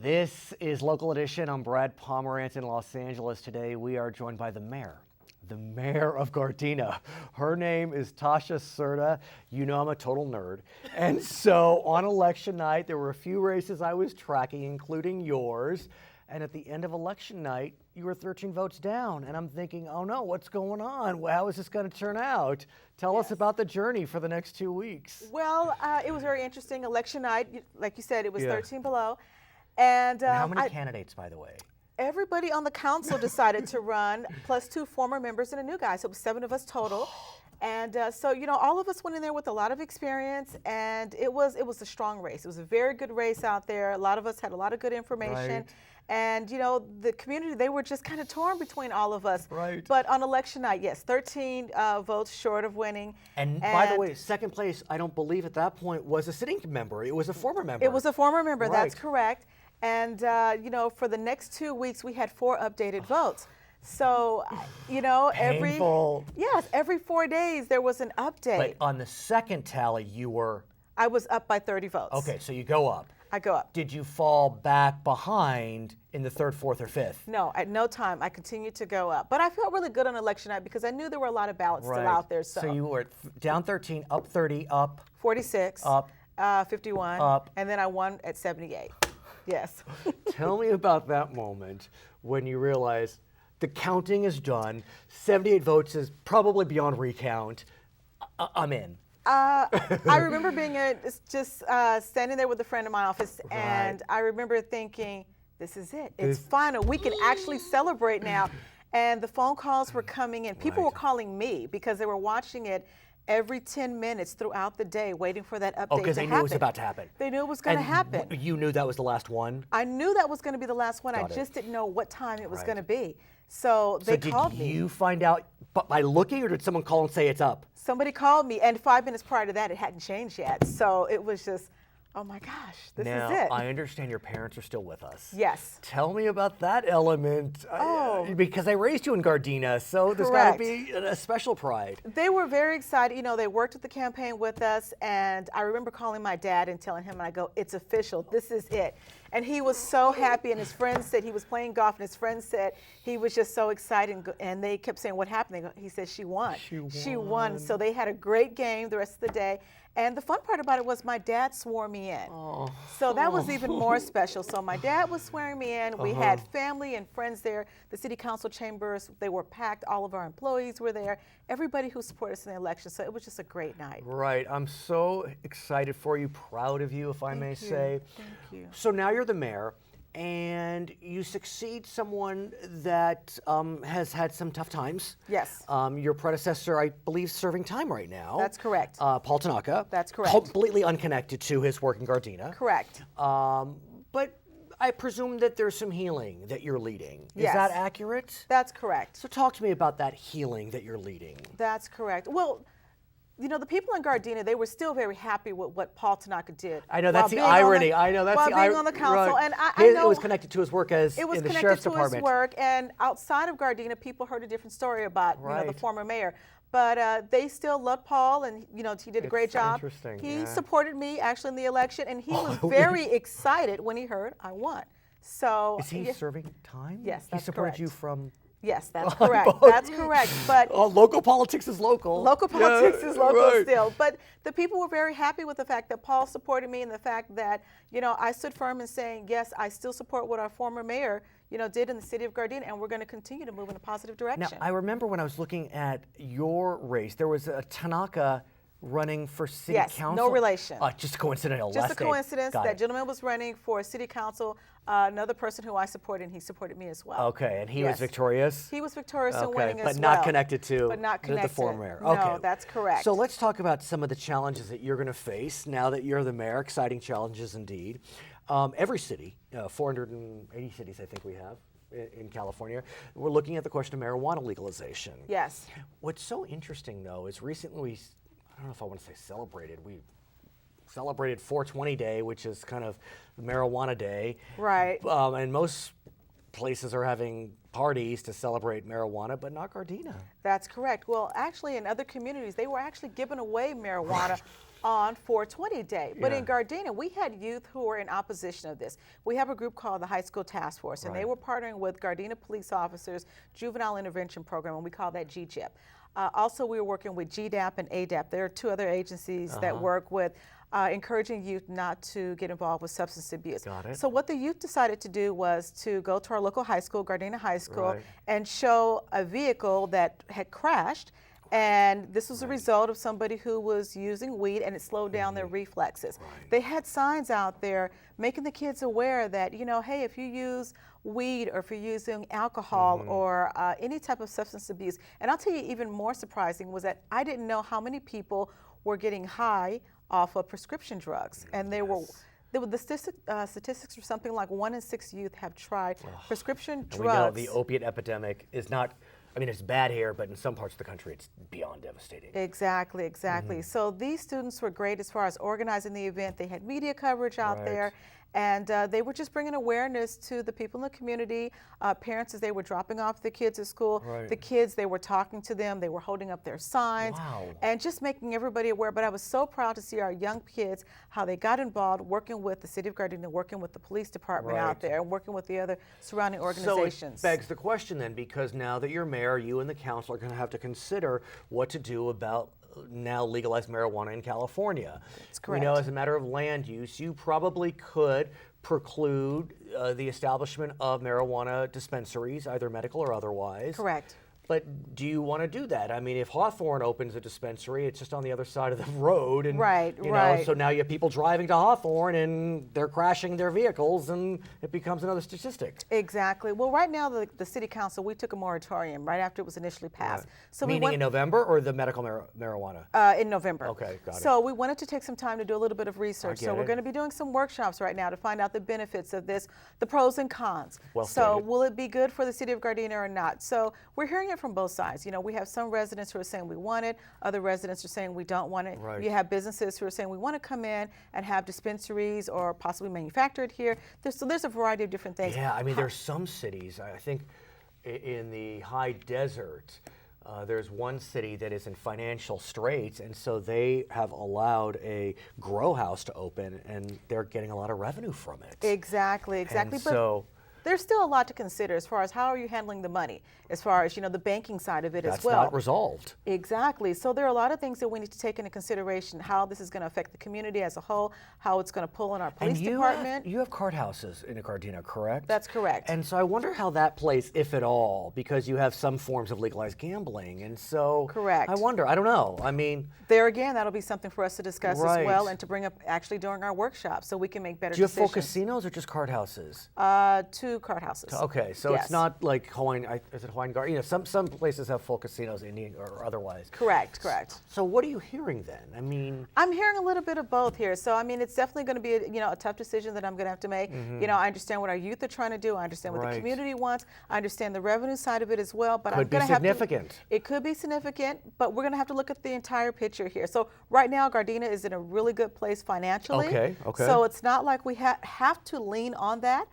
This is Local Edition. I'm Brad Pomerance in Los Angeles. Today we are joined by the mayor of Gardena. Her name is Tasha Cerda. You know I'm a total nerd. And so on election night, there were a few races I was tracking, including yours. And at the end of election night, you were 13 votes down. And I'm thinking, oh no, what's going on? How is this going to turn out? Tell us about the journey for the next 2 weeks. Well, it was very interesting. Election night, like you said, it was 13 below. And how many candidates, by the way? Everybody on the council decided to run, plus 2 former members and a new guy. So it was 7 of us total. And so, you know, all of us went in there with a lot of experience, and it was a strong race. It was a very good race out there. A lot of us had a lot of good information. Right. And, you know, the community, they were just kind of torn between all of us. Right. But on election night, yes, 13 votes short of winning. And by the way, second place, I don't believe at that point was a sitting member. It was a former member. It was a former member, Right. That's correct. And, you know, for the next 2 weeks, we had 4 updated votes. So, you know, every 4 days there was an update. But on the second tally, you were? I was up by 30 votes. Okay, so you go up. I go up. Did you fall back behind in the 3rd, 4th, or 5th? No, at no time. I continued to go up. But I felt really good on election night because I knew there were a lot of ballots still out there. So you were down 13, up 30, up? 46, up, 51, up. And then I won at 78. Yes. Tell me about that moment when you realize the counting is done, 78 votes is probably beyond recount. I'm in. I remember being just standing there with a friend in my office, and I remember thinking, this is it. It's final. We can actually celebrate now. And the phone calls were coming in. People were calling me because they were watching it every 10 minutes throughout the day, waiting for that update to happen. Oh, because they knew it was about to happen. They knew it was going to happen. You knew that was the last one? I knew that was going to be the last one. I just didn't know what time it was going to be. So they called me. Did you find out by looking, or did someone call and say it's up? Somebody called me, and 5 minutes prior to that, it hadn't changed yet. So it was just, oh my gosh, this is it. Now, I understand your parents are still with us. Yes. Tell me about that element. Because I raised you in Gardena, so there's got to be a special pride. They were very excited. You know, they worked at the campaign with us, and I remember calling my dad and telling him, and I go, it's official, this is it. And he was so happy, and his friends said he was playing golf, and his friends said he was just so excited, and they kept saying, what happened? He said, she won. She won. So they had a great game the rest of the day. And the fun part about it was my dad swore me in. So that was even more special. So my dad was swearing me in. We had family and friends there. The city council chambers, they were packed. All of our employees were there. Everybody who supported us in the election. So it was just a great night. Right. I'm so excited for you, proud of you, if I may say. Thank you. So now you're the mayor, and you succeed someone that has had some tough times. Yes. Your predecessor, I believe, serving time right now. That's correct. Paul Tanaka. That's correct. Completely unconnected to his work in Gardena. Correct. But I presume that there's some healing that you're leading. Yes. Is that accurate? That's correct. So talk to me about that healing that you're leading. That's correct. Well, you know, the people in Gardena, they were still very happy with what Paul Tanaka did. I know, that's the irony. I know, that's the irony. While being on the council. Right. And I know it was connected to his work in the sheriff's department. It was connected to his work, and outside of Gardena, people heard a different story about you know, the former mayor. But they still loved Paul, and you know, he did a great job. Interesting. He supported me actually in the election, and he was very excited when he heard I won. So is he serving time? Yes, He that's supported correct. you from. Yes, that's correct. That's correct. But local politics is local. Local politics is local still. But the people were very happy with the fact that Paul supported me, and the fact that, you know, I stood firm in saying, yes, I still support what our former mayor, you know, did in the city of Gardena, and we're going to continue to move in a positive direction. Now, I remember when I was looking at your race, there was a Tanaka running for city council. No relation. Just coincidental. Just a coincidence. Got that gentleman was running for city council. Another person who I supported, and he supported me as well. Okay, and he was victorious? He was victorious and winning as well. But not connected to the former mayor. No, okay. that's correct. So let's talk about some of the challenges that you're going to face now that you're the mayor. Exciting challenges indeed. Every city, 480 cities I think we have in California, we're looking at the question of marijuana legalization. Yes. What's so interesting though is recently I don't know if I want to say celebrated. We celebrated 420 Day, which is kind of marijuana day. Right. And most places are having parties to celebrate marijuana, but not Gardena. That's correct. Well, actually, in other communities, they were actually giving away marijuana on 420 Day. But Yeah. in Gardena, we had youth who were in opposition of this. We have a group called the High School Task Force, and they were partnering with Gardena Police Officers Juvenile Intervention Program, and we call that GCHIP. Also, we were working with GDAP and ADAP. There are two other agencies that work with encouraging youth not to get involved with substance abuse. Got it. So what the youth decided to do was to go to our local high school, Gardena High School, and show a vehicle that had crashed. And this was a result of somebody who was using weed, and it slowed down their reflexes. They had signs out there making the kids aware that, you know, hey, if you use weed or if you're using alcohol or any type of substance abuse. And I'll tell you, even more surprising was that I didn't know how many people were getting high off of prescription drugs. And the statistics were something like 1 in 6 youth have tried prescription drugs. We know the opiate epidemic is not, I mean, it's bad here, but in some parts of the country, it's beyond devastating. Exactly, exactly. So these students were great as far as organizing the event. They had media coverage out there. And they were just bringing awareness to the people in the community, parents as they were dropping off the kids at school. The kids, they were talking to them, they were holding up their signs, and just making everybody aware. But I was so proud to see our young kids, how they got involved, working with the City of Gardena, working with the police department out there, and working with the other surrounding organizations. So it begs the question then, because now that you're mayor, you and the council are going to have to consider what to do about now legalized marijuana in California. That's correct. We know as a matter of land use, you probably could preclude the establishment of marijuana dispensaries, either medical or otherwise. Correct. But do you want to do that? I mean, if Hawthorne opens a dispensary, it's just on the other side of the road, and you know, so now you have people driving to Hawthorne and they're crashing their vehicles, and it becomes another statistic. Exactly. Well, right now the City Council, we took a moratorium right after it was initially passed. So meaning in November, or the medical marijuana? In November. Okay, got it. So we wanted to take some time to do a little bit of research. So we're going to be doing some workshops right now to find out the benefits of this, the pros and cons. Well so stated. will it be good for the City of Gardena or not? So we're hearing it from both sides. You know, we have some residents who are saying we want it, other residents are saying we don't want it. You have businesses who are saying we want to come in and have dispensaries or possibly manufacture it here. So there's a variety of different things. Yeah, I mean, there's some cities, I think in the high desert, there's one city that is in financial straits, and so they have allowed a grow house to open, and they're getting a lot of revenue from it. Exactly. And But so there's still a lot to consider as far as how are you handling the money, as far as, you know, the banking side of it as well. That's not resolved. Exactly. So there are a lot of things that we need to take into consideration, how this is going to affect the community as a whole, how it's going to pull in our police department. You have card houses in Gardena, correct? That's correct. And so I wonder how that plays, if at all, because you have some forms of legalized gambling, and so Correct. I wonder, I don't know, I mean. There again, that'll be something for us to discuss as well, and to bring up actually during our workshop so we can make better decisions. Do you have full casinos or just card houses? 2 card houses. Okay, so it's not like Hawaiian, is it Hawaiian Garden? You know, some places have full casinos, Indian or otherwise. Correct. So what are you hearing then? I mean, I'm hearing a little bit of both here. So I mean, it's definitely going to be a tough decision that I'm going to have to make. You know, I understand what our youth are trying to do. I understand what the community wants. I understand the revenue side of it as well. But I'm going to have to. It could be significant, but we're going to have to look at the entire picture here. So right now, Gardena is in a really good place financially. Okay. So it's not like we have to lean on that,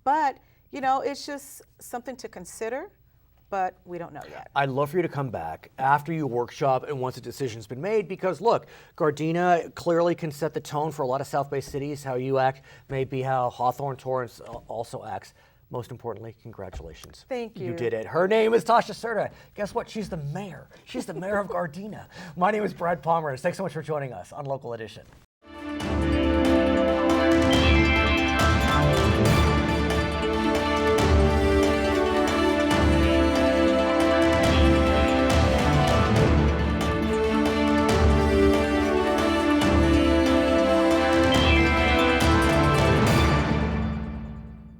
but you know, it's just something to consider, but we don't know yet. I'd love for you to come back after you workshop and once a decision's been made, because look, Gardena clearly can set the tone for a lot of South-based cities. How you act may be how Hawthorne Torrance also acts. Most importantly, congratulations. Thank you. You did it. Her name is Tasha Cerda. Guess what? She's the mayor. She's the mayor of Gardena. My name is Brad Pomerance. Thanks so much for joining us on Local Edition.